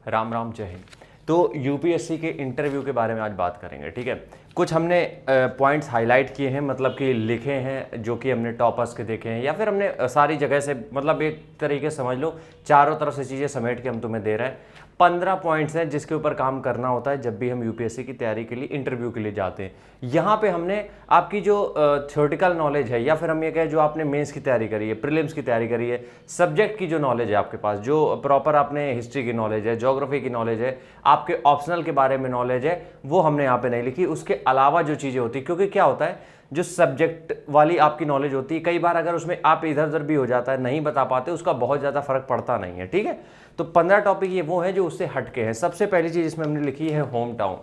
राम राम, जय हिंद। तो यूपीएससी के इंटरव्यू के बारे में आज बात करेंगे, ठीक है। कुछ हमने पॉइंट्स हाईलाइट किए हैं, मतलब कि लिखे हैं, जो कि हमने टॉपर्स के देखे हैं या फिर हमने सारी जगह से, मतलब एक तरीके से समझ लो चारों तरफ से चीज़ें समेट के हम तुम्हें दे रहे हैं। 15 पॉइंट्स हैं जिसके ऊपर काम करना होता है जब भी हम यूपीएससी की तैयारी के लिए इंटरव्यू के लिए जाते हैं। यहाँ पे हमने आपकी जो थ्योरेटिकल नॉलेज है या फिर हम ये कहें जो आपने मेंस की तैयारी करी है, प्रीलिम्स की तैयारी करी है, सब्जेक्ट की जो नॉलेज है आपके पास, जो प्रॉपर आपने हिस्ट्री की नॉलेज है, ज्योग्राफी की नॉलेज है, आपके ऑप्शनल के बारे में नॉलेज है, वो हमने यहाँ पे नहीं लिखी। उसके अलावा जो चीज़ें होती, क्योंकि क्या होता है जो सब्जेक्ट वाली आपकी नॉलेज होती है, कई बार अगर उसमें आप इधर उधर भी हो जाता है, नहीं बता पाते, उसका बहुत ज़्यादा फर्क पड़ता नहीं है, ठीक है। तो 15 टॉपिक ये वो हैं जो उससे हटके हैं। सबसे पहली चीज़ इसमें हमने लिखी है होम टाउन।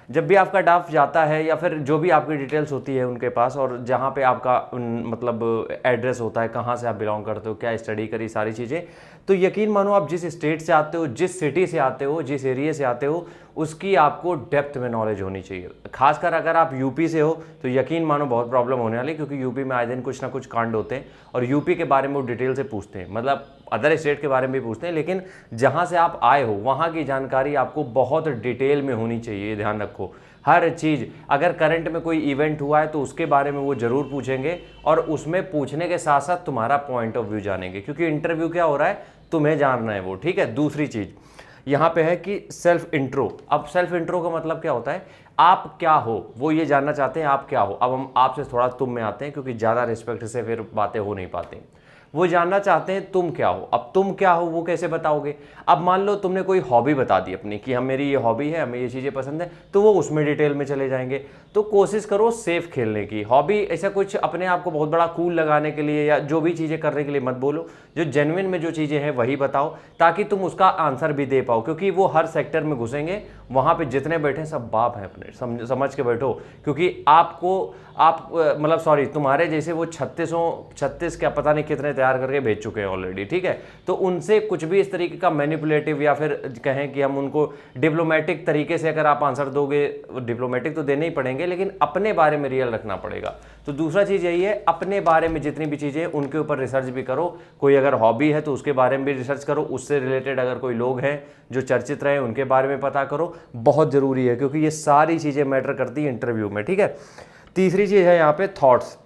जब भी आपका ड्राफ्ट जाता है या फिर जो भी आपकी डिटेल्स होती है उनके पास, और जहाँ पे आपका मतलब एड्रेस होता है, कहाँ से आप बिलोंग करते हो, क्या स्टडी करी, सारी चीज़ें, तो यकीन मानो आप जिस स्टेट से आते हो, जिस सिटी से आते हो, जिस एरिया से आते हो, उसकी आपको डेप्थ में नॉलेज होनी चाहिए। खासकर अगर आप यूपी से हो तो यकीन मानो बहुत प्रॉब्लम होने वाली, क्योंकि यूपी में आए दिन कुछ ना कुछ कांड होते हैं और यूपी के बारे में वो डिटेल से पूछते हैं, मतलब अदर स्टेट के बारे में भी पूछते हैं, लेकिन जहाँ से आप आए हो वहाँ की जानकारी आपको बहुत डिटेल में होनी चाहिए। ध्यान रखो, हर चीज़, अगर करंट में कोई इवेंट हुआ है तो उसके बारे में वो ज़रूर पूछेंगे, और उसमें पूछने के साथ साथ तुम्हारा पॉइंट ऑफ व्यू जानेंगे, क्योंकि इंटरव्यू क्या हो रहा है तुम्हें जानना है वो, ठीक है। दूसरी चीज़ यहाँ पे है कि सेल्फ इंट्रो। अब सेल्फ इंट्रो का मतलब क्या होता है, आप क्या हो वो ये जानना चाहते हैं, आप क्या हो। अब हम आपसे थोड़ा तुम में आते हैं, क्योंकि ज़्यादा रिस्पेक्ट से फिर बातें हो नहीं पाती। वो जानना चाहते हैं तुम क्या हो। अब तुम क्या हो वो कैसे बताओगे। अब मान लो तुमने कोई हॉबी बता दी अपनी कि हम, मेरी ये हॉबी है, हमें ये चीज़ें पसंद है, तो वो उसमें डिटेल में चले जाएंगे। तो कोशिश करो सेफ खेलने की। हॉबी ऐसा कुछ अपने आप को बहुत बड़ा कूल लगाने के लिए या जो भी चीज़ें करने के लिए मत बोलो। जो जेन्युइन में जो चीज़ें हैं वही बताओ, ताकि तुम उसका आंसर भी दे पाओ, क्योंकि वो हर सेक्टर में घुसेंगे, वहाँ पे जितने बैठे सब बाप हैं अपने, समझ के बैठो। क्योंकि मतलब सॉरी, तुम्हारे जैसे वो 36 क्या पता नहीं कितने तैयार करके भेज चुके हैं ऑलरेडी, ठीक है। तो उनसे कुछ भी इस तरीके का मैनिपुलेटिव या फिर कहें कि हम उनको डिप्लोमेटिक तरीके से अगर आप आंसर दोगे, डिप्लोमेटिक तो देने ही पड़ेंगे, लेकिन अपने बारे में रियल रखना पड़ेगा। तो दूसरा चीज़ यही है, अपने बारे में जितनी भी चीज़ें उनके ऊपर रिसर्च भी करो। कोई अगर हॉबी है तो उसके बारे में भी रिसर्च करो, उससे रिलेटेड अगर कोई लोग हैं जो चर्चित रहे उनके बारे में पता करो, बहुत ज़रूरी है, क्योंकि ये सारी चीज़ें मैटर करती हैं इंटरव्यू में, ठीक है। तीसरी चीज़ है यहाँ पे थॉट्स।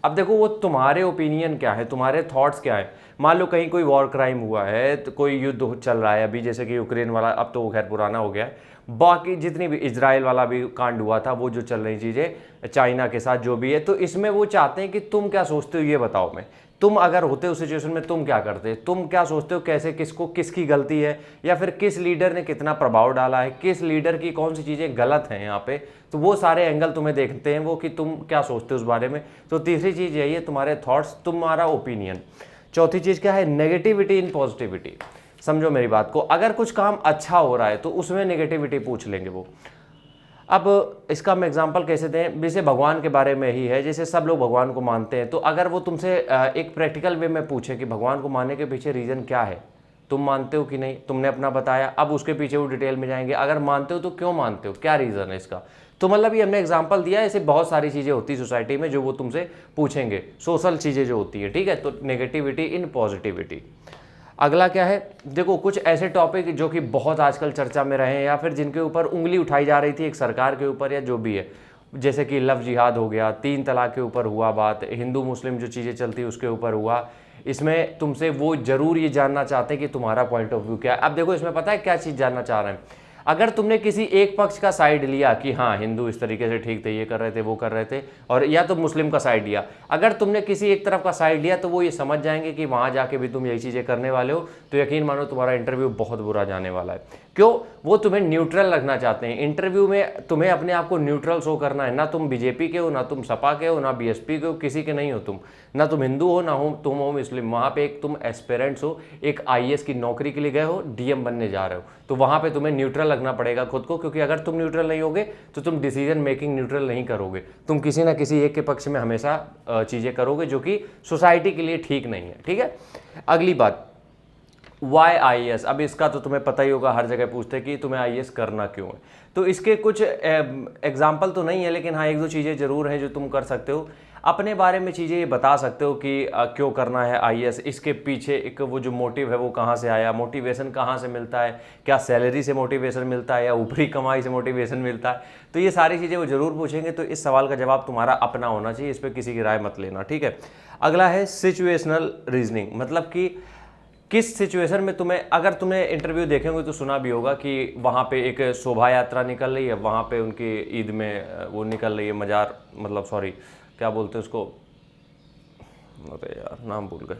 अब देखो वो तुम्हारे ओपिनियन क्या है, तुम्हारे थॉट्स क्या है। मान लो कहीं कोई वॉर क्राइम हुआ है, तो कोई युद्ध चल रहा है अभी, जैसे कि यूक्रेन वाला, अब तो वो खैर पुराना हो गया है, बाकी जितनी भी इजराइल वाला भी कांड हुआ था, वो जो चल रही चीज़ें चाइना के साथ जो भी है, तो इसमें वो चाहते हैं कि तुम क्या सोचते हो ये बताओ। मैं तुम अगर होते उस सिचुएशन में तुम क्या करते, तुम क्या सोचते हो, कैसे, किसको, किसकी गलती है, या फिर किस लीडर ने कितना प्रभाव डाला है, किस लीडर की कौन सी चीज़ें गलत हैं यहाँ पे, तो वो सारे एंगल तुम्हें देखते हैं वो, कि तुम क्या सोचते हो उस बारे में। तो तीसरी चीज़ यही है, तुम्हारे थॉट्स, तुम्हारा ओपिनियन। चौथी चीज़ क्या है, नेगेटिविटी इन पॉजिटिविटी। समझो मेरी बात को, अगर कुछ काम अच्छा हो रहा है तो उसमें नेगेटिविटी पूछ लेंगे वो। अब इसका हम एग्जांपल कैसे दें, जैसे भगवान के बारे में ही है, जैसे सब लोग भगवान को मानते हैं, तो अगर वो तुमसे एक प्रैक्टिकल वे में पूछे कि भगवान को मानने के पीछे रीज़न क्या है, तुम मानते हो कि नहीं, तुमने अपना बताया, अब उसके पीछे वो डिटेल में जाएंगे, अगर मानते हो तो क्यों मानते हो, क्या रीज़न है इसका। तो मतलब ये हमने एग्जांपल दिया, ऐसे बहुत सारी चीज़ें होती है सोसाइटी में जो वो तुमसे पूछेंगे, सोशल चीज़ें जो होती है, ठीक है। तो नेगेटिविटी इन पॉजिटिविटी। अगला क्या है, देखो कुछ ऐसे टॉपिक जो कि बहुत आजकल चर्चा में रहे हैं या फिर जिनके ऊपर उंगली उठाई जा रही थी एक सरकार के ऊपर या जो भी है, जैसे कि लव जिहाद हो गया, 3 तलाक के ऊपर हुआ बात, हिंदू मुस्लिम जो चीज़ें चलती है उसके ऊपर हुआ। इसमें तुमसे वो जरूर ये जानना चाहते हैं कि तुम्हारा पॉइंट ऑफ व्यू क्या है। अब देखो इसमें पता है क्या चीज़ जानना चाह रहे हैं, अगर तुमने किसी एक पक्ष का साइड लिया कि हाँ हिंदू इस तरीके से ठीक थे, ये कर रहे थे, वो कर रहे थे, और या तो मुस्लिम का साइड लिया, अगर तुमने किसी एक तरफ का साइड लिया तो वो ये समझ जाएंगे कि वहाँ जाके भी तुम यही चीज़ें करने वाले हो, तो यकीन मानो तुम्हारा इंटरव्यू बहुत बुरा जाने वाला है। क्यों, वो तुम्हें न्यूट्रल रखना चाहते हैं इंटरव्यू में, तुम्हें अपने आप को न्यूट्रल शो करना है। ना तुम बीजेपी के हो, ना तुम सपा के हो, ना बीएसपी के हो, किसी के नहीं हो तुम, ना तुम हिंदू हो, ना हो तुम हो मुस्लिम। वहाँ पे एक तुम एस्पिरेंट्स हो, एक आईएएस की नौकरी के लिए गए हो, डीएम बनने जा रहे हो, तो वहाँ पे तुम्हें न्यूट्रल रखना पड़ेगा खुद को, क्योंकि अगर तुम न्यूट्रल नहीं होगे तो तुम डिसीजन मेकिंग न्यूट्रल नहीं करोगे, तुम किसी ना किसी एक के पक्ष में हमेशा चीज़ें करोगे जो कि सोसाइटी के लिए ठीक नहीं है, ठीक है। अगली बात, वाई आईएएस। अब इसका तो तुम्हें पता ही होगा, हर जगह पूछते हैं कि तुम्हें आईएएस करना क्यों है। तो इसके कुछ एग्जाम्पल तो नहीं है, लेकिन हाँ एक दो चीज़ें जरूर हैं जो तुम कर सकते हो। अपने बारे में चीज़ें ये बता सकते हो कि क्यों करना है आईएएस, इसके पीछे एक वो जो मोटिव है वो कहाँ से आया, मोटिवेशन कहाँ से मिलता है, क्या सैलरी से मोटिवेशन मिलता है या ऊपरी कमाई से मोटिवेशन मिलता है। तो ये सारी चीज़ें वो ज़रूर पूछेंगे। तो इस सवाल का जवाब तुम्हारा अपना होना चाहिए, इस पर किसी की राय मत लेना, ठीक है। अगला है सिचुएशनल रीजनिंग, मतलब कि किस सिचुएशन में तुम्हें, अगर तुमने इंटरव्यू देखेंगे तो सुना भी होगा कि वहाँ पे एक शोभा यात्रा निकल रही है, वहाँ पे उनकी ईद में वो निकल रही है मजार, मतलब सॉरी क्या बोलते हैं उसको, अरे यार नाम भूल गए,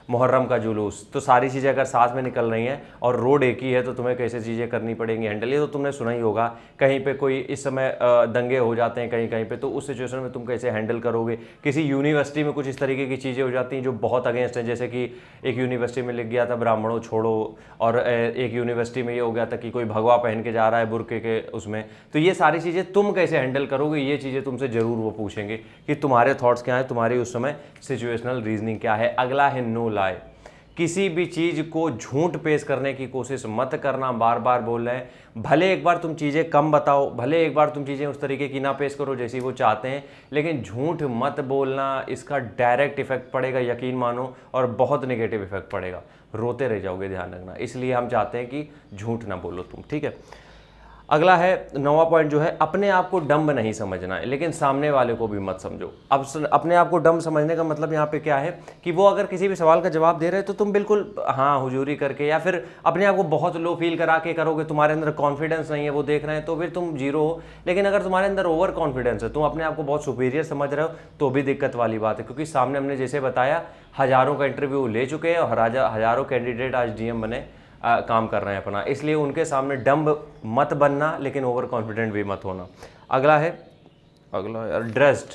मुहर्रम का जुलूस। तो सारी चीज़ें अगर साथ में निकल रही हैं और रोड एक ही है तो तुम्हें कैसे चीज़ें करनी पड़ेंगी हैंडल, ये तो तुमने सुना ही होगा। कहीं पे कोई इस समय दंगे हो जाते हैं कहीं कहीं पे, तो उस सिचुएशन में तुम कैसे हैंडल करोगे। किसी यूनिवर्सिटी में कुछ इस तरीके की चीज़ें हो जाती हैं जो बहुत अगेंस्ट हैं, जैसे कि एक यूनिवर्सिटी में लिख गया था ब्राह्मणों छोड़ो, और एक यूनिवर्सिटी में ये हो गया था कि कोई भगवा पहन के जा रहा है बुर्के के उसमें। तो ये सारी चीज़ें तुम कैसे हैंडल करोगे, ये चीज़ें तुमसे ज़रूर वो पूछेंगे कि तुम्हारे थॉट्स क्या हैं, तुम्हारी उस समय सिचुएशनल रीजनिंग क्या है। अगला है नो लाए, किसी भी चीज़ को झूठ पेश करने की कोशिश मत करना। बार बार बोल रहे हैं, भले एक बार तुम चीज़ें कम बताओ, भले एक बार तुम चीज़ें उस तरीके की ना पेश करो जैसी वो चाहते हैं, लेकिन झूठ मत बोलना, इसका डायरेक्ट इफेक्ट पड़ेगा, यकीन मानो, और बहुत नेगेटिव इफेक्ट पड़ेगा, रोते रह जाओगे, ध्यान रखना। इसलिए हम चाहते हैं कि झूठ ना बोलो तुम, ठीक है। अगला है 9वां पॉइंट जो है, अपने आप को डम्ब नहीं समझना है, लेकिन सामने वाले को भी मत समझो। अब अपने आप को डम्ब समझने का मतलब यहाँ पे क्या है कि वो अगर किसी भी सवाल का जवाब दे रहे हैं तो तुम बिल्कुल हाँ हुजूरी करके या फिर अपने आप को बहुत लो फील करा के करोगे, तुम्हारे अंदर कॉन्फिडेंस नहीं है, वो देख रहे हैं तो फिर तुम जीरो हो। लेकिन अगर तुम्हारे अंदर ओवर कॉन्फिडेंस है, तुम अपने आप को बहुत सुपीरियर समझ रहे हो, तो भी दिक्कत वाली बात है, क्योंकि सामने हमने जैसे बताया हज़ारों का इंटरव्यू ले चुके हैं और हज़ारों कैंडिडेट आज डीएम बने काम कर रहे हैं अपना, इसलिए उनके सामने डम्ब मत बनना, लेकिन ओवर कॉन्फिडेंट भी मत होना। अगला यार ड्रेस्ड,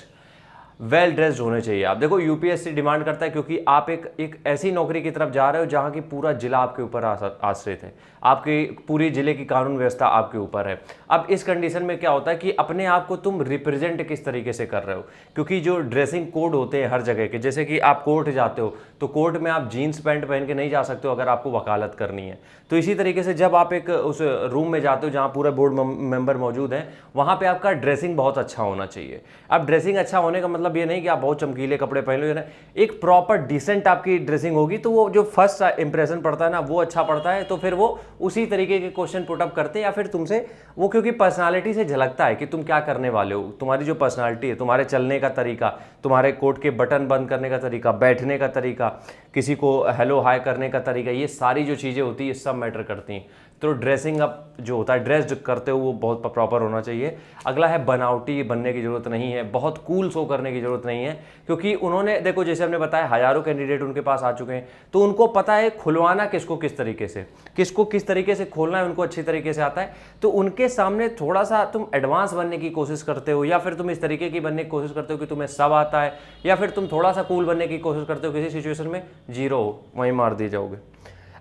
वेल ड्रेस्ड होने चाहिए आप। देखो यूपीएससी डिमांड करता है, क्योंकि आप एक ऐसी नौकरी की तरफ जा रहे हो जहां की पूरा जिला आपके ऊपर आश्रित है, आपकी पूरी जिले की कानून व्यवस्था आपके ऊपर है। अब इस कंडीशन में क्या होता है कि अपने आप को तुम रिप्रेजेंट किस तरीके से कर रहे हो, क्योंकि जो ड्रेसिंग कोड होते हैं हर जगह के, जैसे कि आप कोर्ट जाते हो तो कोर्ट में आप जीन्स पैंट पहन के नहीं जा सकते हो अगर आपको वकालत करनी है। तो इसी तरीके से जब आप एक उस रूम में जाते हो जहाँ पूरा बोर्ड मेंबर मौजूद हैं, वहाँ पे आपका ड्रेसिंग बहुत अच्छा होना चाहिए। अब ड्रेसिंग अच्छा होने का मतलब ये नहीं कि आप बहुत चमकीले कपड़े पहन लो, एक प्रॉपर डिसेंट आपकी ड्रेसिंग होगी तो वो जो फर्स्ट इंप्रेशन पड़ता है ना, वो अच्छा पड़ता है। तो फिर वो उसी तरीके के क्वेश्चन पुटअप करते हैं, या फिर तुमसे वो, क्योंकि पर्सनालिटी से झलकता है कि तुम क्या करने वाले हो, तुम्हारी जो पर्सनालिटी है, तुम्हारे चलने का तरीका, तुम्हारे कोट के बटन बंद करने का तरीका, बैठने का तरीका, किसी को हेलो हाय करने का तरीका, ये सारी जो चीज़ें होती है सब मैटर करती हैं। तो ड्रेसिंग अप जो होता है, ड्रेस जो करते हो वो बहुत प्रॉपर होना चाहिए। अगला है बनावटी बनने की ज़रूरत नहीं है, बहुत कूल शो करने की ज़रूरत नहीं है, क्योंकि उन्होंने देखो जैसे हमने बताया हज़ारों कैंडिडेट उनके पास आ चुके हैं, तो उनको पता है खुलवाना किसको किस तरीके से, किसको किस तरीके से खोलना है, उनको अच्छी तरीके से आता है। तो उनके सामने थोड़ा सा तुम एडवांस बनने की कोशिश करते हो, या फिर तुम इस तरीके की बनने की कोशिश करते हो कि तुम्हें सब आता है, या फिर तुम थोड़ा सा कूल बनने की कोशिश करते हो, किसी सिचुएशन में जीरो हो, वहीं मार दिए जाओगे।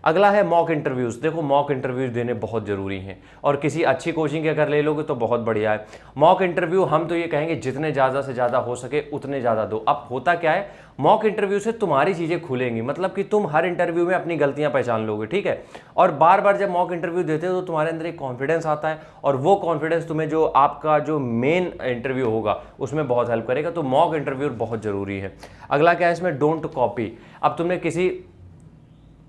अगला है मॉक इंटरव्यूज़। देखो मॉक इंटरव्यूज़ देने बहुत ज़रूरी हैं, और किसी अच्छी कोचिंग के अगर ले लोगे तो बहुत बढ़िया है। मॉक इंटरव्यू हम तो ये कहेंगे जितने ज़्यादा से ज़्यादा हो सके उतने ज़्यादा दो। अब होता क्या है, मॉक इंटरव्यू से तुम्हारी चीज़ें खुलेंगी, मतलब कि तुम हर इंटरव्यू में अपनी गलतियां पहचान लोगे, ठीक है। और बार बार जब मॉक इंटरव्यू देते हो तो तुम्हारे अंदर एक कॉन्फिडेंस आता है, और वो कॉन्फिडेंस तुम्हें जो आपका जो मेन इंटरव्यू होगा उसमें बहुत हेल्प करेगा। तो मॉक इंटरव्यू बहुत ज़रूरी है। अगला क्या है इसमें, डोंट कॉपी। अब तुमने किसी,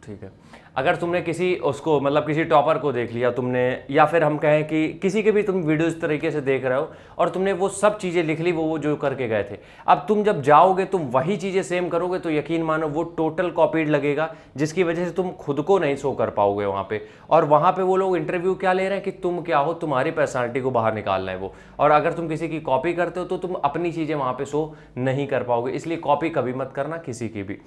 ठीक है, अगर तुमने किसी उसको मतलब किसी टॉपर को देख लिया तुमने, या फिर हम कहें कि किसी के भी तुम वीडियो इस तरीके से देख रहे हो और तुमने वो सब चीज़ें लिख ली, वो जो करके गए थे, अब तुम जब जाओगे तुम वही चीज़ें सेम करोगे, तो यकीन मानो वो टोटल कॉपीड लगेगा, जिसकी वजह से तुम खुद को नहीं शो कर पाओगे वहाँ पे। और वहाँ पे वो लोग इंटरव्यू क्या ले रहे हैं कि तुम क्या हो, तुम्हारी पर्सनालिटी को बाहर निकाल रहे हैं वो। और अगर तुम किसी की कॉपी करते हो तो तुम अपनी चीज़ें वहाँ पे शो नहीं कर पाओगे, इसलिए कॉपी कभी मत करना किसी की भी।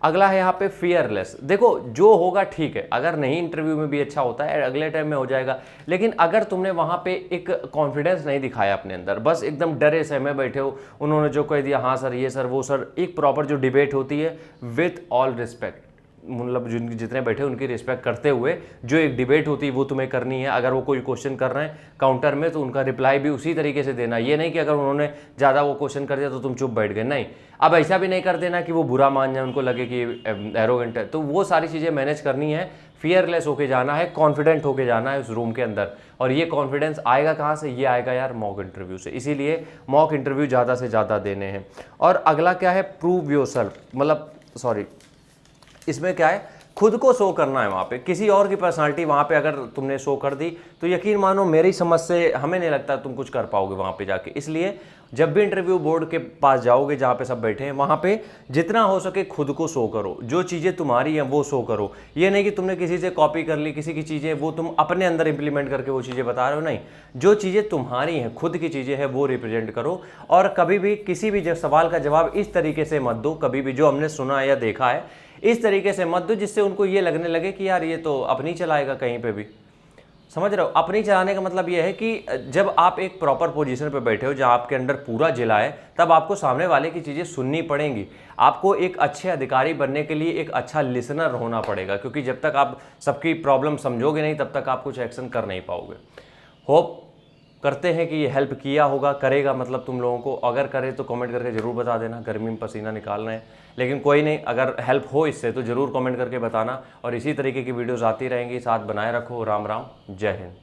अगला है यहाँ पे फियरलेस। देखो जो होगा ठीक है, अगर नहीं इंटरव्यू में भी अच्छा होता है अगले टाइम में हो जाएगा, लेकिन अगर तुमने वहाँ पे एक कॉन्फिडेंस नहीं दिखाया अपने अंदर, बस एकदम डरे सहमे बैठे हो, उन्होंने जो कह दिया हाँ सर ये सर वो सर, एक प्रॉपर जो डिबेट होती है विथ ऑल रिस्पेक्ट, मतलब जितने बैठे उनकी रिस्पेक्ट करते हुए जो एक डिबेट होती है वो तुम्हें करनी है। अगर वो कोई क्वेश्चन कर रहे हैं काउंटर में तो उनका रिप्लाई भी उसी तरीके से देना, ये नहीं कि अगर उन्होंने ज़्यादा वो क्वेश्चन कर दिया तो तुम चुप बैठ गए, नहीं। अब ऐसा भी नहीं कर देना कि वो बुरा मान जाए, उनको लगे कि एरोगेंट है, तो वो सारी चीज़ें मैनेज करनी है। फियरलेस होके जाना है, कॉन्फिडेंट होके जाना है उस रूम के अंदर। और ये कॉन्फिडेंस आएगा कहाँ से? ये आएगा यार मॉक इंटरव्यू से। इसीलिए मॉक इंटरव्यू ज़्यादा से ज़्यादा देने हैं। और अगला क्या है? प्रूव योरसेल्फ, मतलब सॉरी, इसमें क्या है? खुद को शो करना है वहाँ पे। किसी और की पर्सनालिटी वहाँ पे अगर तुमने शो कर दी तो यकीन मानो मेरी समझ से हमें नहीं लगता तुम कुछ कर पाओगे वहाँ पे जाके। इसलिए जब भी इंटरव्यू बोर्ड के पास जाओगे जहाँ पे सब बैठे हैं, वहाँ पे जितना हो सके खुद को शो करो। जो चीज़ें तुम्हारी हैं वो शो करो। ये नहीं कि तुमने किसी से कॉपी कर ली, किसी की चीज़ें वो तुम अपने अंदर इंप्लीमेंट करके वो चीज़ें बता रहे हो, नहीं। जो चीज़ें तुम्हारी हैं, खुद की चीज़ें हैं, वो रिप्रेजेंट करो। और कभी भी किसी भी सवाल का जवाब इस तरीके से मत दो, कभी भी जो हमने सुना है या देखा है इस तरीके से मत दो जिससे उनको ये लगने लगे कि यार ये तो अपनी चलाएगा कहीं पे भी। समझ रहे हो? अपनी चलाने का मतलब ये है कि जब आप एक प्रॉपर पोजीशन पे बैठे हो जहाँ आपके अंदर पूरा जिला है, तब आपको सामने वाले की चीज़ें सुननी पड़ेंगी। आपको एक अच्छे अधिकारी बनने के लिए एक अच्छा लिसनर होना पड़ेगा, क्योंकि जब तक आप सबकी प्रॉब्लम समझोगे नहीं तब तक आप कुछ एक्शन कर नहीं पाओगे। होप करते हैं कि ये हेल्प किया होगा, करेगा मतलब तुम लोगों को। अगर करे तो कमेंट करके ज़रूर बता देना। गर्मी में पसीना निकालना है, लेकिन कोई नहीं, अगर हेल्प हो इससे तो ज़रूर कमेंट करके बताना। और इसी तरीके की वीडियोज़ आती रहेंगी। साथ बनाए रखो। राम राम, जय हिंद।